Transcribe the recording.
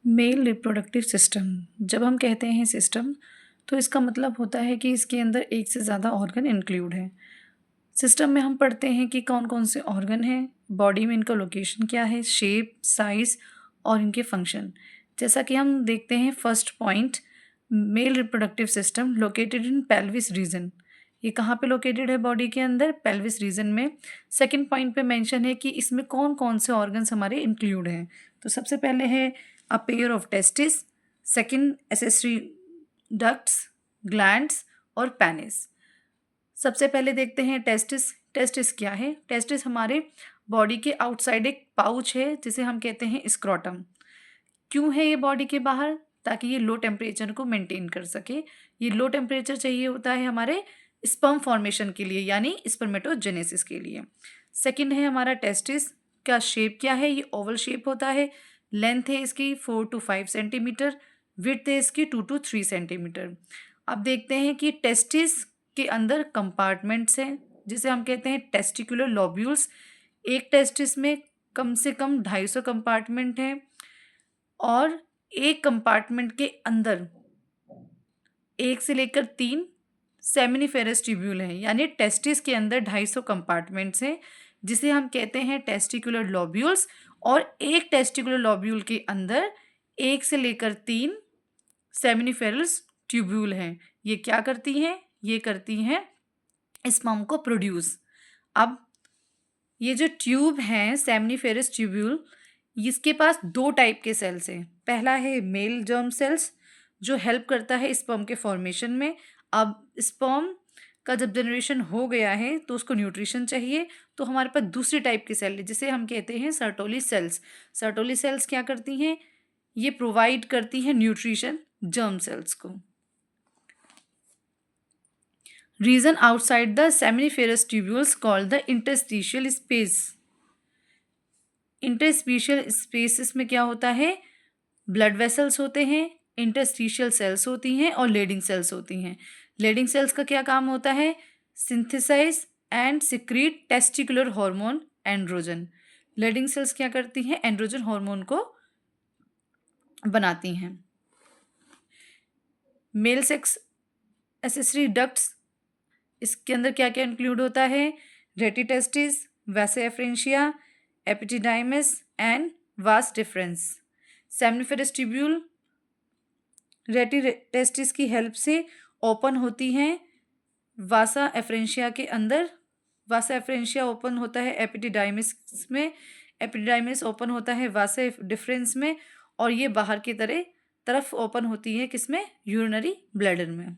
Male reproductive system, जब हम कहते हैं सिस्टम तो इसका मतलब होता है कि इसके अंदर एक से ज़्यादा ऑर्गन इंक्लूड है। सिस्टम में हम पढ़ते हैं कि कौन कौन से ऑर्गन हैं, बॉडी में इनका लोकेशन क्या है, शेप, साइज और इनके फंक्शन। जैसा कि हम देखते हैं first point, male reproductive system located in pelvis region. ये कहाँ पे लोकेटेड है बॉडी के अंदर? पेल्विस रीजन में। सेकंड पॉइंट पे मेंशन है कि इसमें कौन कौन से ऑर्गन्स हमारे इंक्लूड हैं। तो सबसे पहले है a pair of testes, second accessory ducts, glands और पेनिस। सबसे पहले देखते हैं टेस्टिस। टेस्टिस क्या है? टेस्टिस हमारे बॉडी के आउटसाइड एक पाउच है जिसे हम कहते हैं स्क्रोटम। क्यों है ये बॉडी के बाहर? ताकि ये लो टेम्परेचर को मेंटेन कर सके। ये लो टेम्परेचर चाहिए होता है हमारे स्पर्म फॉर्मेशन के लिए, यानी स्पर्मेटोजेनेसिस के लिए। सेकंड है हमारा टेस्टिस का शेप क्या है? ये ओवल शेप होता है। लेंथ है इसकी 4 to 5 सेंटीमीटर, विड्थ है इसकी 2 to 3 सेंटीमीटर। अब देखते हैं कि टेस्टिस के अंदर कंपार्टमेंट्स हैं जिसे हम कहते हैं टेस्टिकुलर लोब्यूल्स। एक टेस्टिस में कम से कम 250 कंपार्टमेंट हैं और एक कंपार्टमेंट के अंदर 1 से लेकर 3 सेमिनिफेरस ट्यूब्यूल हैं, यानी टेस्टिस के अंदर 250 कंपार्टमेंट्स हैं जिसे हम कहते हैं टेस्टिकुलर लोब्यूल्स। और एक टेस्टिकुलर लोब्यूल के अंदर 1 से लेकर 3 सेमिनिफेरस ट्यूब्यूल हैं। ये क्या करती हैं? ये करती हैं स्पर्म को प्रोड्यूस। अब ये जो ट्यूब हैं सेमिनिफेरस ट्यूब्यूल, इसके पास 2 टाइप के सेल्स हैं। पहला है मेल जर्म सेल्स जो हेल्प करता है स्पर्म के फॉर्मेशन में। अब स्पर्म का जब जनरेशन हो गया है तो उसको न्यूट्रिशन चाहिए, तो हमारे पास दूसरी टाइप की सेल है जिसे हम कहते हैं सर्टोली सेल्स। सर्टोली सेल्स क्या करती हैं? ये प्रोवाइड करती हैं न्यूट्रिशन जर्म सेल्स को। Region outside the seminiferous tubules called the interstitial space. Interstitial spaces में क्या होता है? ब्लड वेसल्स होते हैं, इंटरस्टिशियल सेल्स होती हैं और लेडिंग सेल्स होती हैं। लेडिंग सेल्स का क्या काम होता है? Synthesize and secrete testicular hormone androgen. Leydig cells क्या करती हैं? एंड्रोजन हार्मोन को बनाती हैं। मेल सेक्स एसेसरी डक्ट्स, इसके अंदर क्या क्या इंक्लूड होता है? रेटिटेस्टिस, वैसा efferentia, epididymis and vas deferens. Seminiferous tubule rete testis की हेल्प से ओपन होती हैं वासा एफ्रेंशिया के अंदर। वासा एफ्रेंशिया ओपन होता है एपिडिडाइमिस में, एपिडिडाइमिस ओपन होता है वासा डिफरेंस में, और ये बाहर की तरफ ओपन होती है किसमें? यूरिनरी ब्लैडर में।